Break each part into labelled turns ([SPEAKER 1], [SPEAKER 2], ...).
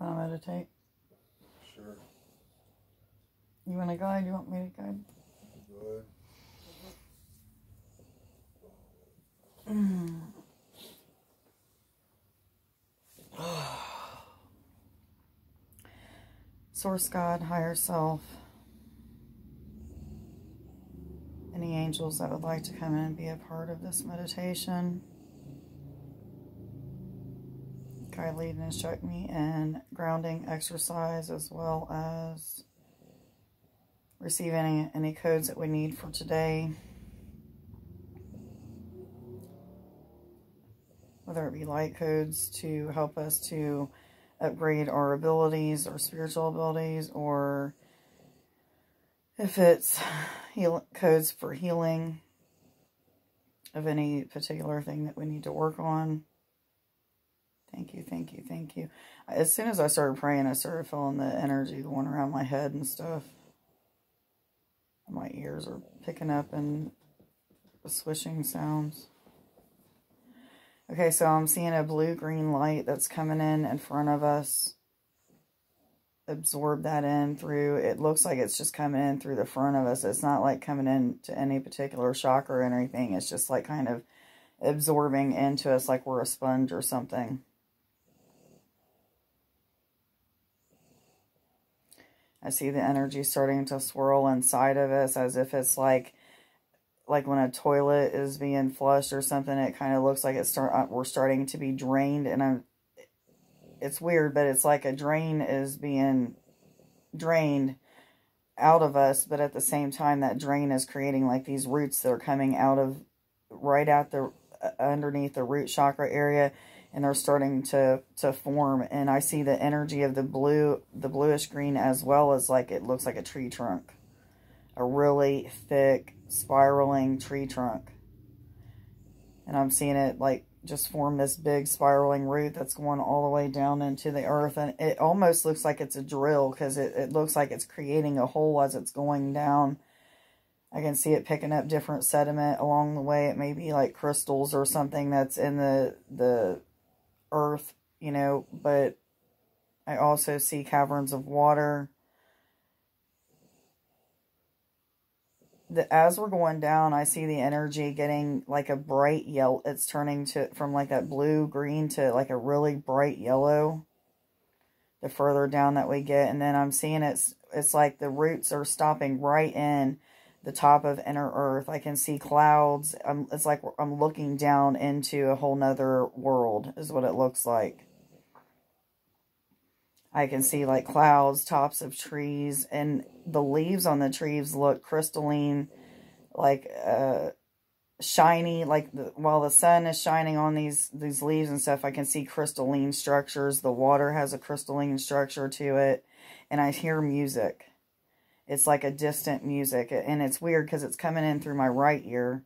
[SPEAKER 1] Want to meditate?
[SPEAKER 2] Sure.
[SPEAKER 1] You want to guide? You want me to guide?
[SPEAKER 2] Go ahead.
[SPEAKER 1] Source God, higher self, any angels that would like to come in and be a part of this meditation, guide, lead, and instruct me in grounding exercise, as well as receive any codes that we need for today, whether it be light codes to help us to upgrade our abilities or spiritual abilities, or if it's codes for healing of any particular thing that we need to work on. Thank you, thank you, thank you. As soon as I started praying, I started feeling the energy going around my head and stuff. My ears are picking up and the swishing sounds. Okay, so I'm seeing a blue-green light that's coming in front of us. Absorb that in through, it looks like it's just coming in through the front of us. It's not like coming in to any particular chakra or anything. It's just like kind of absorbing into us like we're a sponge or something. I see the energy starting to swirl inside of us as if it's like when a toilet is being flushed or something. It kind of looks like we're starting to be drained, and it's weird, but it's like a drain is being drained out of us, but at the same time that drain is creating like these roots that are coming out of right out the underneath the root chakra area, and they're starting to form. And I see the energy of the bluish green, as well as like it looks like a tree trunk, a really thick spiraling tree trunk. And I'm seeing it like just form this big spiraling root that's going all the way down into the earth. And it almost looks like it's a drill, because it looks like it's creating a hole as it's going down. I can see it picking up different sediment along the way. It may be like crystals or something that's in the earth, you know, but I also see caverns of water. As we're going down, I see the energy getting like a bright yellow. It's turning from like that blue-green to like a really bright yellow the further down that we get. And then I'm seeing it's like the roots are stopping right in the top of inner earth. I can see clouds. It's like I'm looking down into a whole nother world is what it looks like. I can see like clouds, tops of trees, and the leaves on the trees look crystalline, like shiny, like while the sun is shining on these leaves and stuff, I can see crystalline structures. The water has a crystalline structure to it, and I hear music. It's like a distant music, and it's weird because it's coming in through my right ear.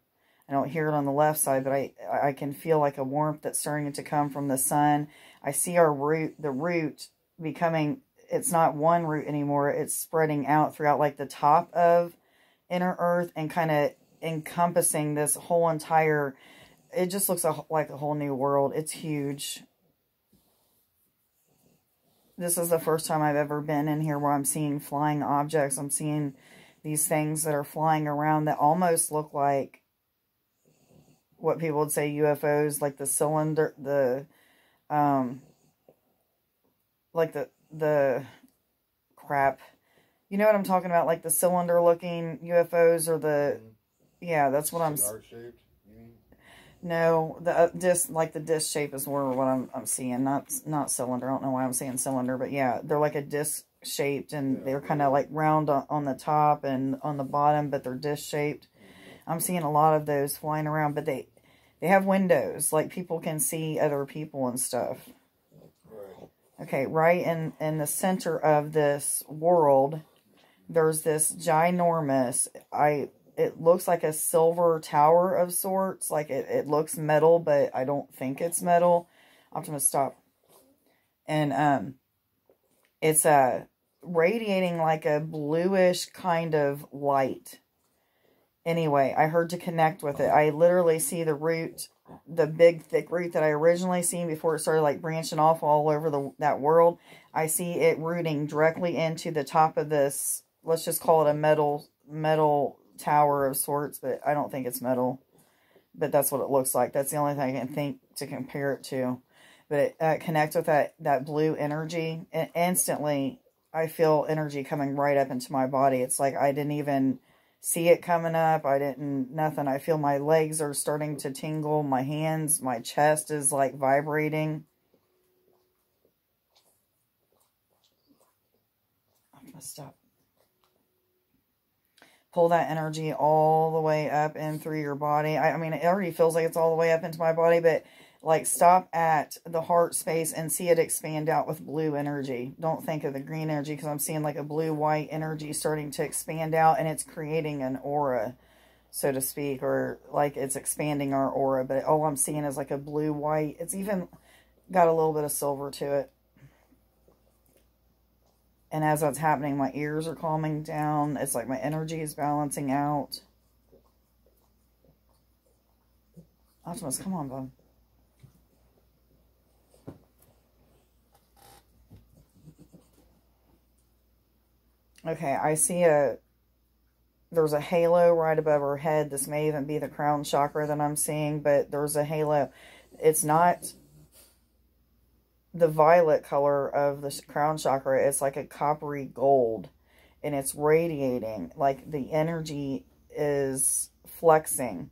[SPEAKER 1] I don't hear it on the left side, but I can feel like a warmth that's starting to come from the sun. I see the root becoming, it's not one root anymore, it's spreading out throughout like the top of inner earth and kind of encompassing this whole entire, it just looks like a whole new world. It's huge. This is the first time I've ever been in here where I'm seeing flying objects. I'm seeing these things that are flying around that almost look like what people would say UFOs, like the cylinder, like the crap. You know what I'm talking about? Like the cylinder looking UFOs, or the, yeah, that's what I'm...
[SPEAKER 2] Cigar shaped, you mean?
[SPEAKER 1] No, the disc, like the disc shape is more what I'm seeing, not cylinder. I don't know why I'm saying cylinder, but yeah, they're like a disc shaped, and they're kind of like round on the top and on the bottom, but they're disc shaped. I'm seeing a lot of those flying around, but they have windows, like people can see other people and stuff. Okay, right in the center of this world, there's this ginormous, it looks like a silver tower of sorts. Like it looks metal, but I don't think it's metal. I'm going to stop. And it's radiating like a bluish kind of light. Anyway, I heard to connect with it. I literally see the root the big thick root that I originally seen before it started like branching off all over that world. I see it rooting directly into the top of this, let's just call it a metal tower of sorts, but I don't think it's metal. But that's what it looks like. That's the only thing I can think to compare it to. But it connects with that blue energy. And instantly, I feel energy coming right up into my body. It's like I didn't even see it coming up. Nothing. I feel my legs are starting to tingle. My hands, my chest is like vibrating. I'm going to stop. Pull that energy all the way up and through your body. I mean, it already feels like it's all the way up into my body, but like stop at the heart space and see it expand out with blue energy. Don't think of the green energy, because I'm seeing like a blue-white energy starting to expand out, and it's creating an aura, so to speak, or like it's expanding our aura. But all I'm seeing is like a blue-white. It's even got a little bit of silver to it. And as that's happening, my ears are calming down. It's like my energy is balancing out. Optimus, come on, bud. Okay, I see there's a halo right above her head. This may even be the crown chakra that I'm seeing, but there's a halo. It's not the violet color of the crown chakra. It's like a coppery gold, and it's radiating. Like the energy is flexing,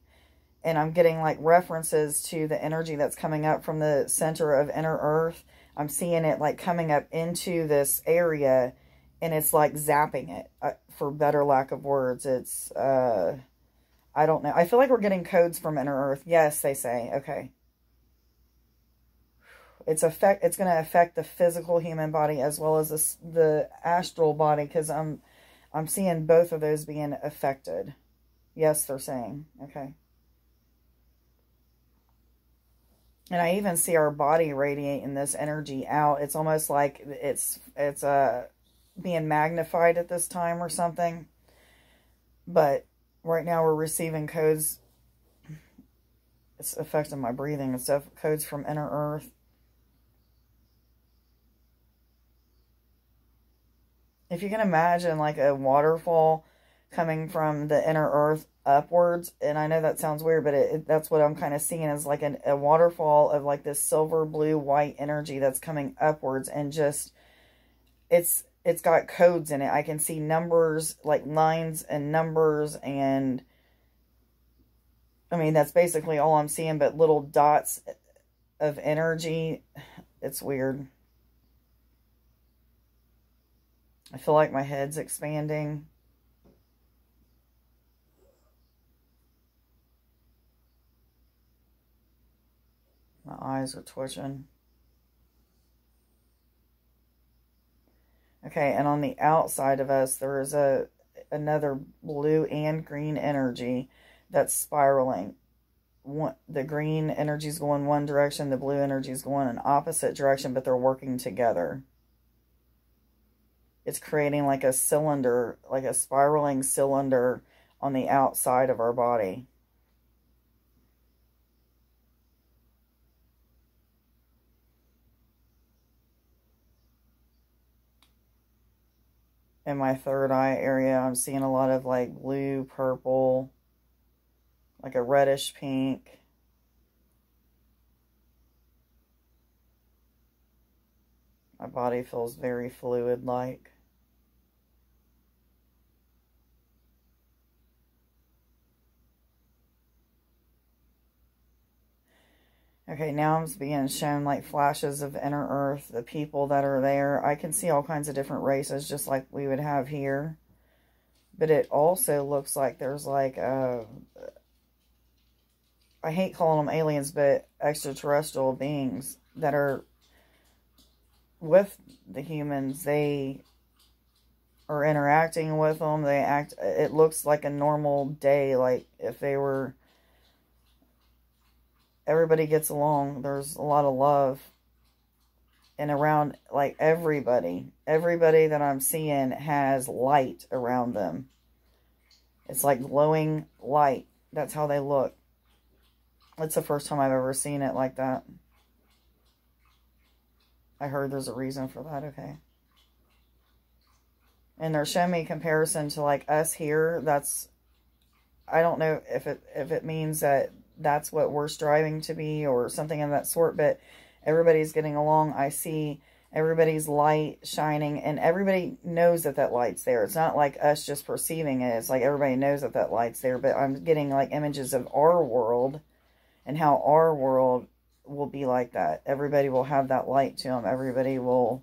[SPEAKER 1] and I'm getting like references to the energy that's coming up from the center of inner earth. I'm seeing it like coming up into this area, and it's like zapping it, for better lack of words. It's I don't know, I feel like we're getting codes from inner earth. Yes, they say. Okay. It's going to affect the physical human body as well as the astral body, because I'm seeing both of those being affected. Yes, they're saying. Okay. And I even see our body radiating this energy out. It's almost like it's being magnified at this time or something. But right now we're receiving codes. It's affecting my breathing and stuff. Codes from inner earth. If you can imagine like a waterfall coming from the inner earth upwards, and I know that sounds weird, but that's what I'm kind of seeing, is like a waterfall of like this silver, blue, white energy that's coming upwards, and just, it's got codes in it. I can see numbers, like lines and numbers, and I mean, that's basically all I'm seeing, but little dots of energy. It's weird. I feel like my head's expanding. My eyes are twitching. Okay, and on the outside of us, there is another blue and green energy that's spiraling. The green energy is going one direction, the blue energy is going an opposite direction, but they're working together. It's creating like a cylinder, like a spiraling cylinder on the outside of our body. In my third eye area, I'm seeing a lot of like blue, purple, like a reddish pink. My body feels very fluid-like. Okay, now I'm being shown like flashes of inner earth, the people that are there. I can see all kinds of different races, just like we would have here. But it also looks like there's like, I hate calling them aliens, but extraterrestrial beings that are with the humans. They are interacting with them. It looks like a normal day, like if they were, everybody gets along. There's a lot of love. And around, like, everybody that I'm seeing has light around them. It's like glowing light. That's how they look. It's the first time I've ever seen it like that. I heard there's a reason for that, okay. And they're showing me comparison to like us here. That's, I don't know if it means that that's what we're striving to be or something of that sort, but everybody's getting along. I see everybody's light shining, and everybody knows that that light's there. It's not like us just perceiving it. It's like everybody knows that that light's there, but I'm getting like images of our world and how our world will be like that. Everybody will have that light to them. Everybody will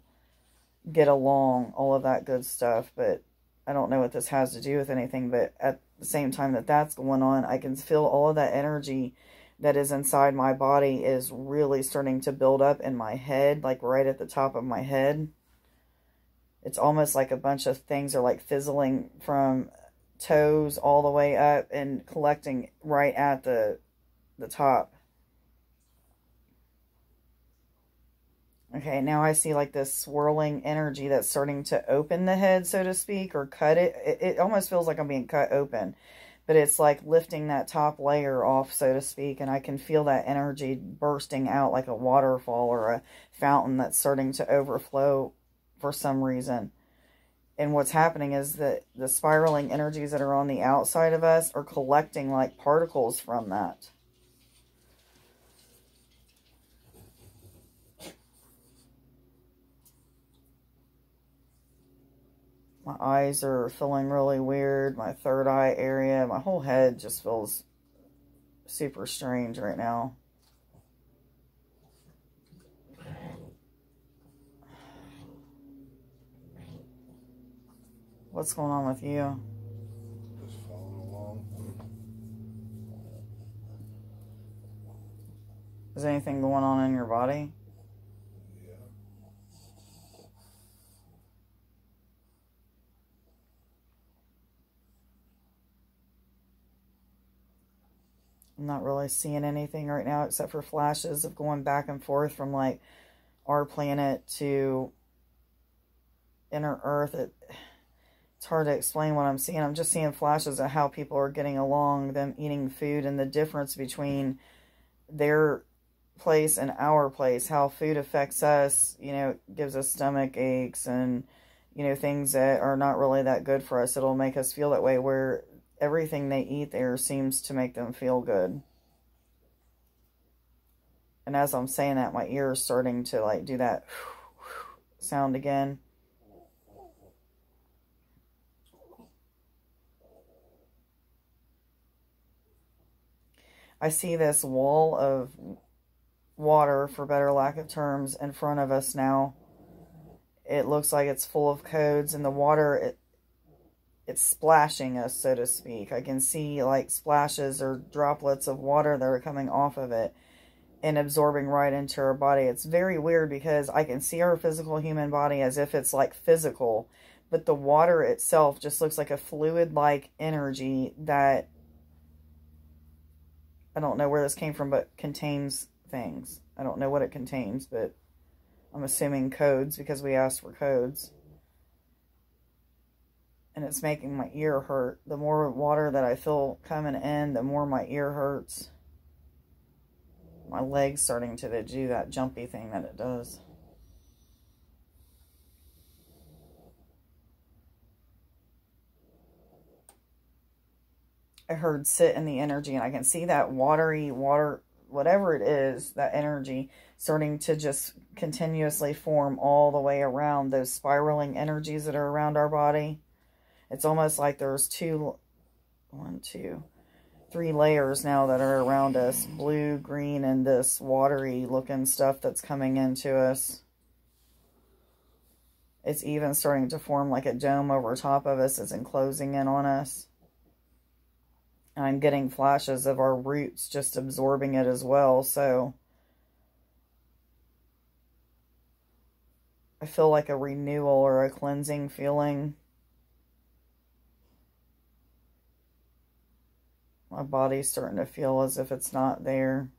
[SPEAKER 1] get along, all of that good stuff, but I don't know what this has to do with anything, but at the same time that that's going on, I can feel all of that energy that is inside my body is really starting to build up in my head, like right at the top of my head. It's almost like a bunch of things are like fizzling from toes all the way up and collecting right at the top. Okay, now I see like this swirling energy that's starting to open the head, so to speak, or cut it. It almost feels like I'm being cut open, but it's like lifting that top layer off, so to speak, and I can feel that energy bursting out like a waterfall or a fountain that's starting to overflow for some reason. And what's happening is that the spiraling energies that are on the outside of us are collecting like particles from that. My eyes are feeling really weird. My third eye area, my whole head just feels super strange right now. What's going on with you?
[SPEAKER 2] Just following along.
[SPEAKER 1] Is anything going on in your body?
[SPEAKER 2] Yeah.
[SPEAKER 1] I'm not really seeing anything right now except for flashes of going back and forth from like our planet to inner Earth. It's hard to explain what I'm seeing. I'm just seeing flashes of how people are getting along, them eating food, and the difference between their place and our place, how food affects us, you know, gives us stomach aches and, you know, things that are not really that good for us. It'll make us feel that way, where everything they eat there seems to make them feel good. And as I'm saying that, my ear is starting to like do that sound again. I see this wall of water, for better lack of terms, in front of us now. It looks like it's full of codes, and the water, it's splashing us, so to speak. I can see like splashes or droplets of water that are coming off of it and absorbing right into our body. It's very weird because I can see our physical human body as if it's like physical, but the water itself just looks like a fluid-like energy that, I don't know where this came from, but contains things. I don't know what it contains, but I'm assuming codes because we asked for codes. And it's making my ear hurt. The more water that I feel coming in, the more my ear hurts. My leg's starting to do that jumpy thing that it does. I heard sit in the energy, and I can see that watery water, whatever it is, that energy starting to just continuously form all the way around those spiraling energies that are around our body. It's almost like there's three layers now that are around us. Blue, green, and this watery looking stuff that's coming into us. It's even starting to form like a dome over top of us. It's enclosing in on us. And I'm getting flashes of our roots just absorbing it as well. So I feel like a renewal or a cleansing feeling. My body's starting to feel as if it's not there.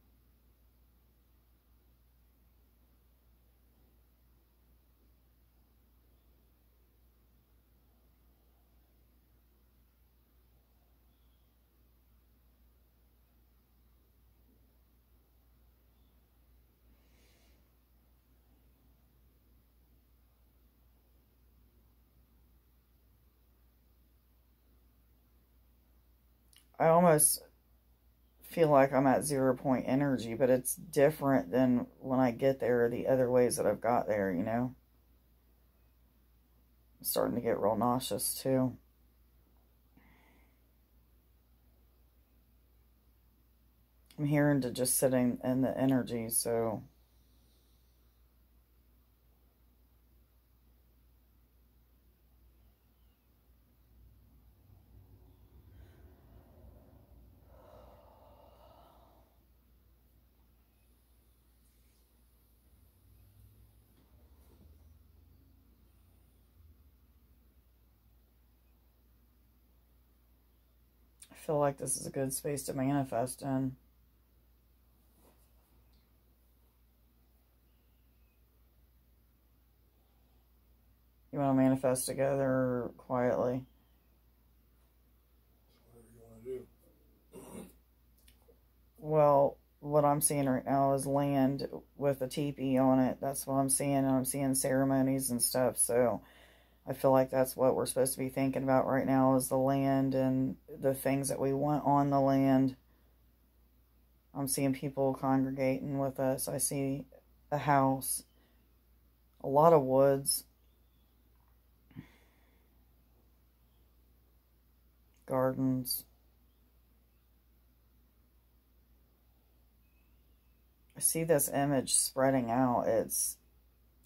[SPEAKER 1] I almost feel like I'm at 0 point energy, but it's different than when I get there, the other ways that I've got there, you know. I'm starting to get real nauseous too. I'm hearing to just sitting in the energy, so I feel like this is a good space to manifest in. You want to manifest together quietly?
[SPEAKER 2] Whatever you want to do.
[SPEAKER 1] Well, what I'm seeing right now is land with a teepee on it. That's what I'm seeing, and I'm seeing ceremonies and stuff, so I feel like that's what we're supposed to be thinking about right now is the land and the things that we want on the land. I'm seeing people congregating with us. I see a house, a lot of woods, gardens. I see this image spreading out. It's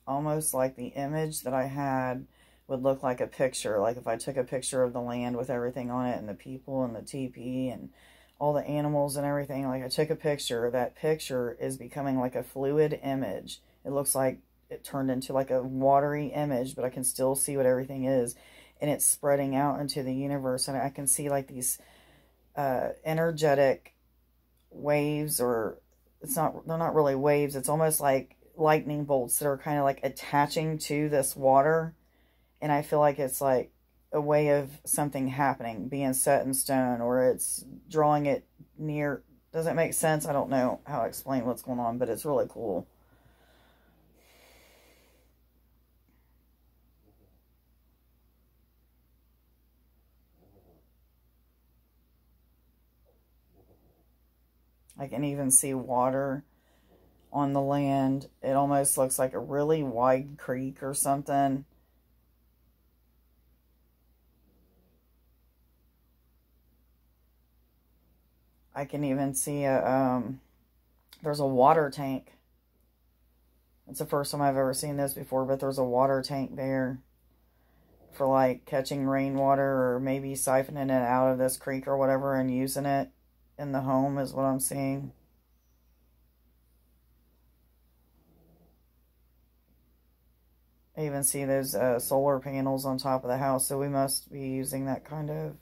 [SPEAKER 1] almost like the image that I had would look like a picture. Like if I took a picture of the land with everything on it and the people and the teepee and all the animals and everything. Like I took a picture. That picture is becoming like a fluid image. It looks like it turned into like a watery image, but I can still see what everything is. And it's spreading out into the universe. And I can see like these energetic waves, or they're not really waves. It's almost like lightning bolts that are kind of like attaching to this water. And I feel like it's like a way of something happening, being set in stone, or it's drawing it near. Does that make sense? I don't know how to explain what's going on, but it's really cool. I can even see water on the land. It almost looks like a really wide creek or something. I can even see there's a water tank. It's the first time I've ever seen this before, but there's a water tank there for like catching rainwater or maybe siphoning it out of this creek or whatever and using it in the home is what I'm seeing. I even see those solar panels on top of the house, so we must be using that kind of.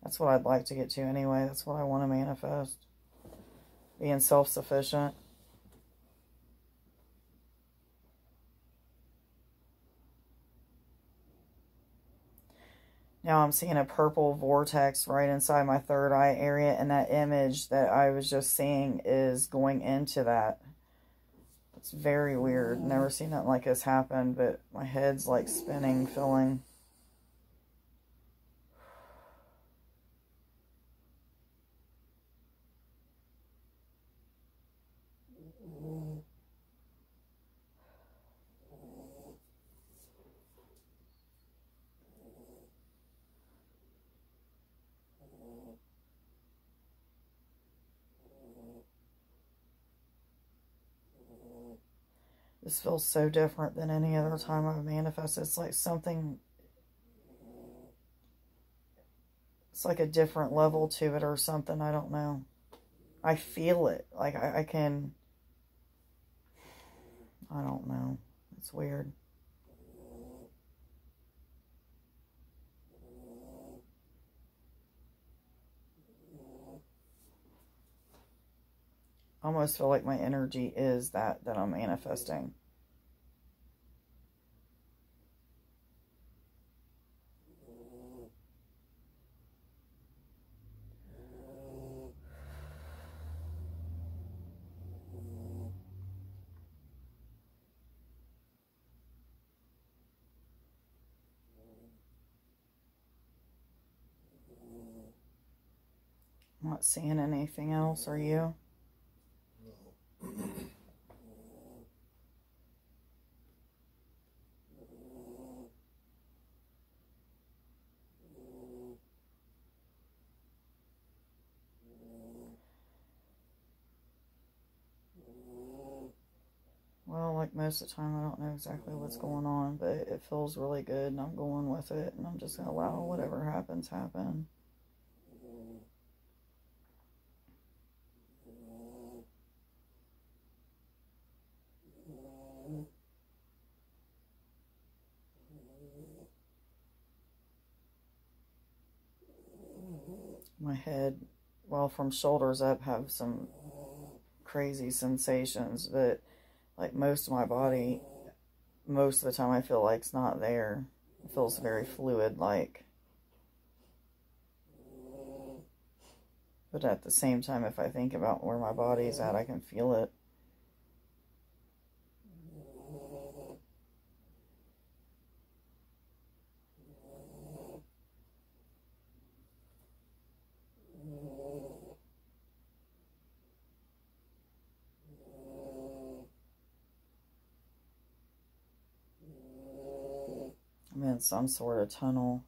[SPEAKER 1] That's what I'd like to get to anyway. That's what I want to manifest. Being self-sufficient. Now I'm seeing a purple vortex right inside my third eye area, and that image that I was just seeing is going into that. It's very weird. Never seen nothing like this happen, but my head's like spinning, filling. This feels so different than any other time I've manifested. It's like something, it's like a different level to it or something. I don't know. I feel it. Like I can, I don't know. It's weird. I almost feel like my energy is that I'm manifesting. I'm not seeing anything else, are you?
[SPEAKER 2] No.
[SPEAKER 1] Well, like most of the time, I don't know exactly what's going on, but it feels really good, and I'm going with it, and I'm just going to allow whatever happens, happen. My head, well, from shoulders up, have some crazy sensations, but like most of my body, most of the time I feel like it's not there. It feels very fluid like. But at the same time, if I think about where my body's at, I can feel it. I'm in some sort of tunnel.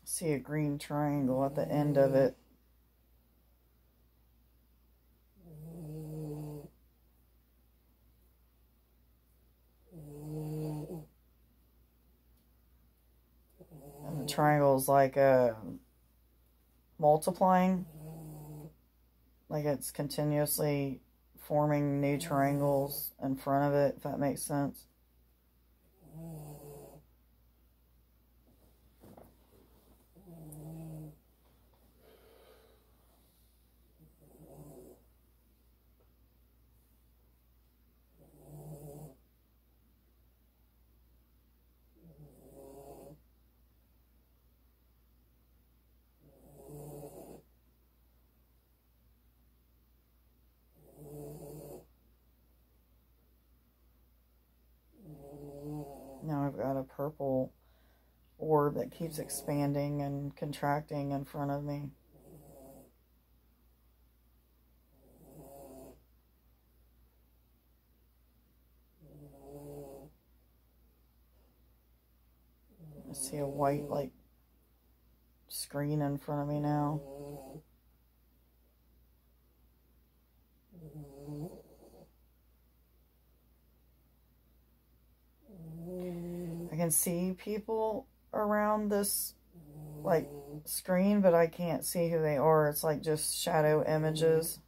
[SPEAKER 1] See a green triangle at the end of it. And the triangle is like multiplying. Like it's continuously forming new triangles in front of it, if that makes sense. Now I've got a purple orb that keeps expanding and contracting in front of me. I see a white, like, screen in front of me now. I can see people around this, like, screen, but I can't see who they are. It's like just shadow images.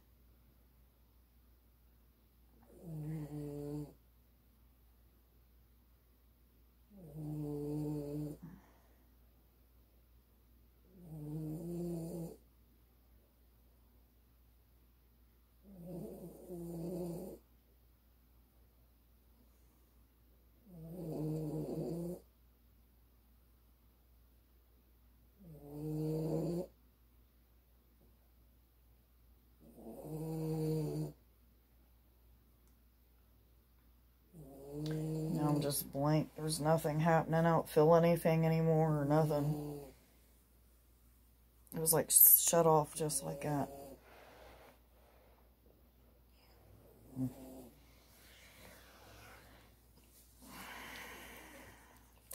[SPEAKER 1] Now I'm just blank. There's nothing happening. I don't feel anything anymore or nothing. It was like shut off just like that.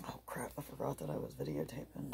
[SPEAKER 1] Oh crap, I forgot that I was videotaping.